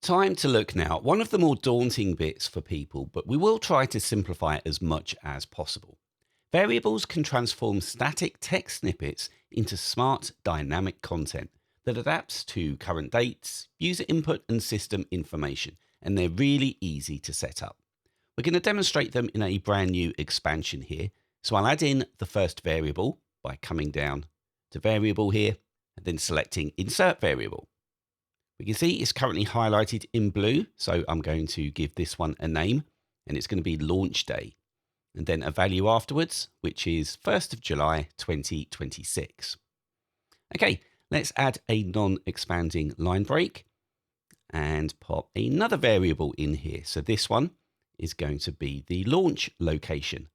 Time to look now at one of the more daunting bits for people, but we will try to simplify it as much as possible. Variables can transform static text snippets into smart dynamic content that adapts to current dates, user input and system information, and they're really easy to set up. We're going to demonstrate them in a brand new expansion here. So I'll add in the first variable by coming down to variable here and then selecting insert variable. We can see it's currently highlighted in blue. So I'm going to give this one a name and it's going to be launch day and then a value afterwards, which is 1st of July, 2026. Okay, let's add a non-expanding line break and pop another variable in here. So this one is going to be the launch location.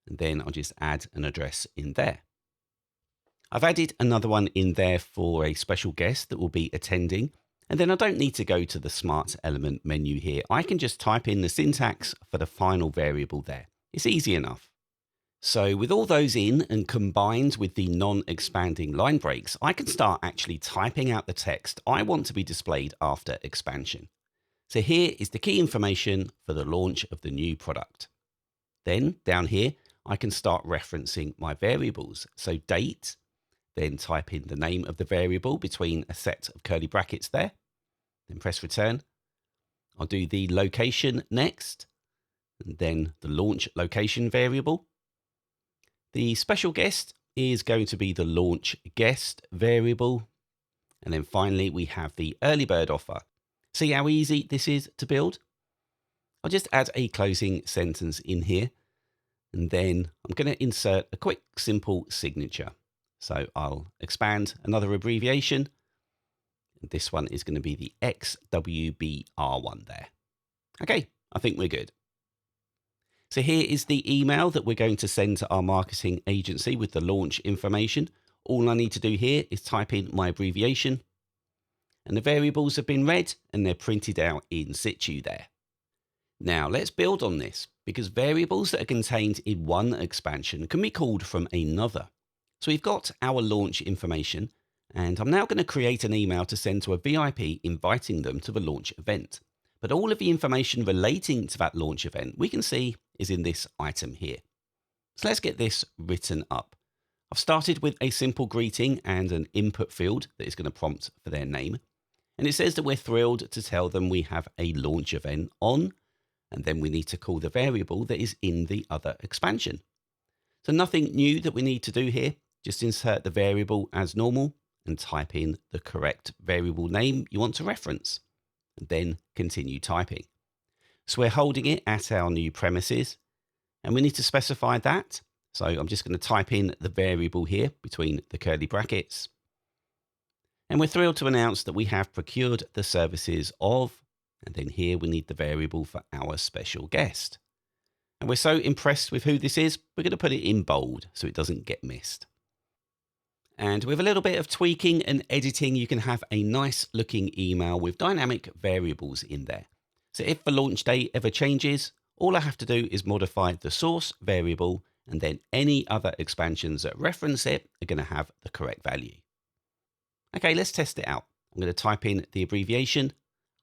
And then I'll just add an address in there. I've added another one in there for a special guest that will be attending. And then I don't need to go to the Smart Element menu here. I can just type in the syntax for the final variable there. It's easy enough. So with all those in and combined with the non-expanding line breaks, I can start actually typing out the text I want to be displayed after expansion. So here is the key information for the launch of the new product. Then down here, I can start referencing my variables. So date, then type in the name of the variable between a set of curly brackets there, then press return. I'll do the location next, and then the launch location variable. The special guest is going to be the launch guest variable. And then finally, we have the early bird offer. See how easy this is to build? I'll just add a closing sentence in here. And then I'm going to insert a quick, simple signature. So I'll expand another abbreviation. This one is going to be the XWBR one there. Okay, I think we're good. So here is the email that we're going to send to our marketing agency with the launch information. All I need to do here is type in my abbreviation. And the variables have been read and they're printed out in situ there. Now let's build on this because variables that are contained in one expansion can be called from another. So we've got our launch information and I'm now going to create an email to send to a VIP inviting them to the launch event. But all of the information relating to that launch event we can see is in this item here. So let's get this written up. I've started with a simple greeting and an input field that is going to prompt for their name. And it says that we're thrilled to tell them we have a launch event on, and then we need to call the variable that is in the other expansion. So nothing new that we need to do here. Just insert the variable as normal and type in the correct variable name you want to reference, and then continue typing. So we're holding it at our new premises, and we need to specify that. So I'm just going to type in the variable here between the curly brackets. And we're thrilled to announce that we have procured the services of, and then here we need the variable for our special guest. And we're so impressed with who this is, we're going to put it in bold so it doesn't get missed. And with a little bit of tweaking and editing, you can have a nice looking email with dynamic variables in there. So if the launch date ever changes, all I have to do is modify the source variable, and then any other expansions that reference it are going to have the correct value. Okay, let's test it out. I'm going to type in the abbreviation.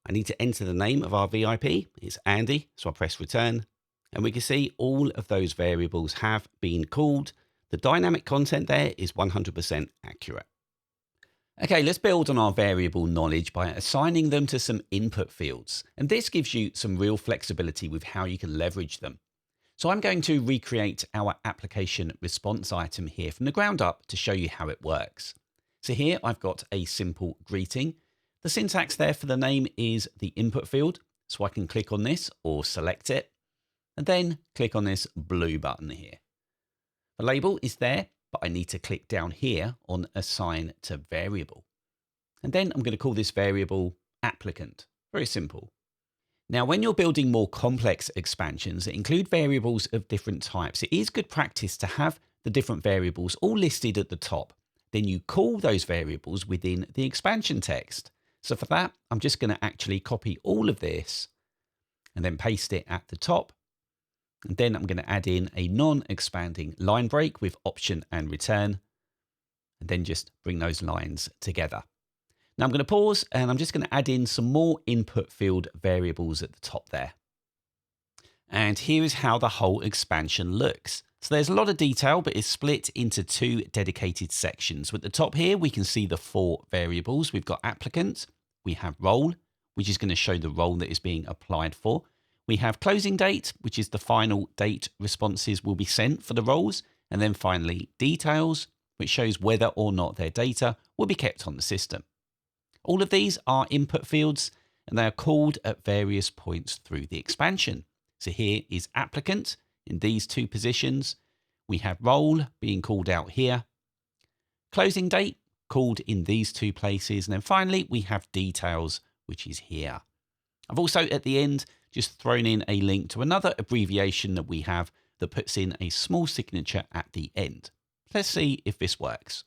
I need to enter the name of our VIP. It's Andy, so I'll press return. And we can see all of those variables have been called. The dynamic content there is 100% accurate. Okay, let's build on our variable knowledge by assigning them to some input fields. And this gives you some real flexibility with how you can leverage them. So I'm going to recreate our application response item here from the ground up to show you how it works. So here I've got a simple greeting. The syntax there for the name is the input field. So I can click on this or select it and then click on this blue button here. The label is there, but I need to click down here on assign to variable. And then I'm going to call this variable applicant. Very simple. Now, when you're building more complex expansions that include variables of different types, it is good practice to have the different variables all listed at the top. Then you call those variables within the expansion text. So for that, I'm just going to actually copy all of this and then paste it at the top. And then I'm going to add in a non-expanding line break with option and return, and then just bring those lines together. Now I'm going to pause and I'm just going to add in some more input field variables at the top there. And here is how the whole expansion looks. So there's a lot of detail, but it's split into two dedicated sections. At the top here, we can see the 4 variables. We've got applicant, we have role, which is going to show the role that is being applied for. We have closing date, which is the final date responses will be sent for the roles. And then finally, details, which shows whether or not their data will be kept on the system. All of these are input fields, and they are called at various points through the expansion. So here is applicant in these 2 positions. We have role being called out here. Closing date called in these 2 places. And then finally, we have details, which is here. I've also at the end just thrown in a link to another abbreviation that we have that puts in a small signature at the end. Let's see if this works.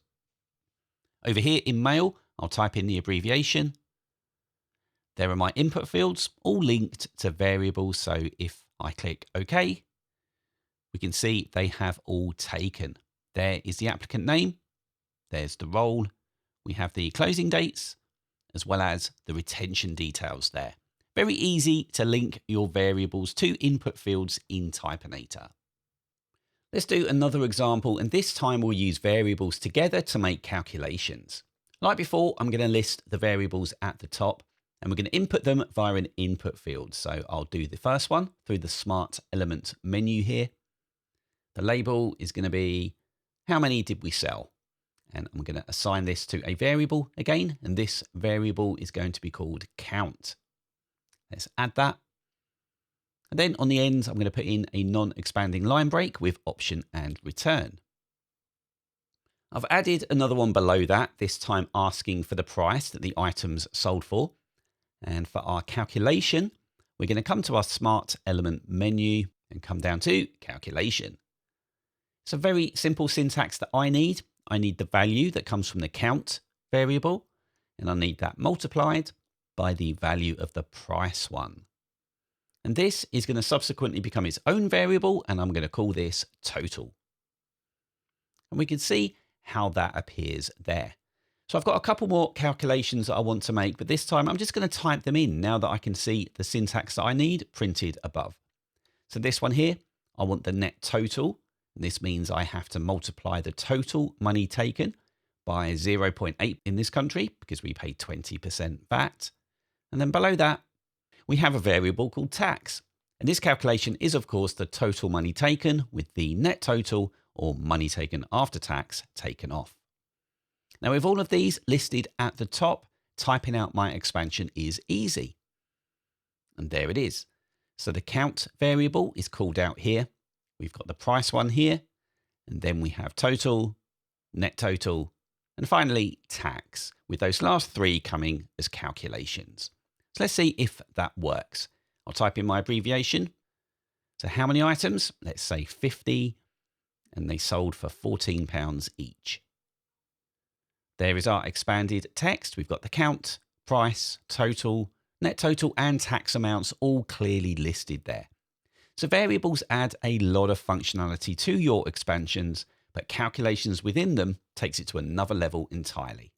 Over here in mail, I'll type in the abbreviation. There are my input fields, all linked to variables. So if I click OK, we can see they have all taken. There is the applicant name. There's the role. We have the closing dates, as well as the retention details there. Very easy to link your variables to input fields in Typinator. Let's do another example, and this time we'll use variables together to make calculations. Like before, I'm going to list the variables at the top, and we're going to input them via an input field. So I'll do the first one through the Smart Element menu here. The label is going to be, how many did we sell? And I'm going to assign this to a variable again, and this variable is going to be called count. Let's add that. And then on the end, I'm going to put in a non-expanding line break with option and return. I've added another one below that, this time asking for the price that the items sold for. And for our calculation, we're going to come to our Smart Element menu and come down to calculation. It's a very simple syntax that I need. I need the value that comes from the count variable, and I need that multiplied by the value of the price one. And this is going to subsequently become its own variable, and I'm going to call this total. And we can see how that appears there. So I've got a couple more calculations that I want to make, but this time I'm just going to type them in now that I can see the syntax that I need printed above. So this one here, I want the net total. This means I have to multiply the total money taken by 0.8 in this country because we pay 20% VAT. And then below that, we have a variable called tax. And this calculation is, of course, the total money taken with the net total or money taken after tax taken off. Now, with all of these listed at the top, typing out my expansion is easy. And there it is. So the count variable is called out here. We've got the price one here, and then we have total, net total, and finally tax, with those last 3 coming as calculations. So let's see if that works. I'll type in my abbreviation. So how many items? Let's say 50, and they sold for £14 each. There is our expanded text. We've got the count, price, total, net total, and tax amounts all clearly listed there. So variables add a lot of functionality to your expansions, but calculations within them takes it to another level entirely.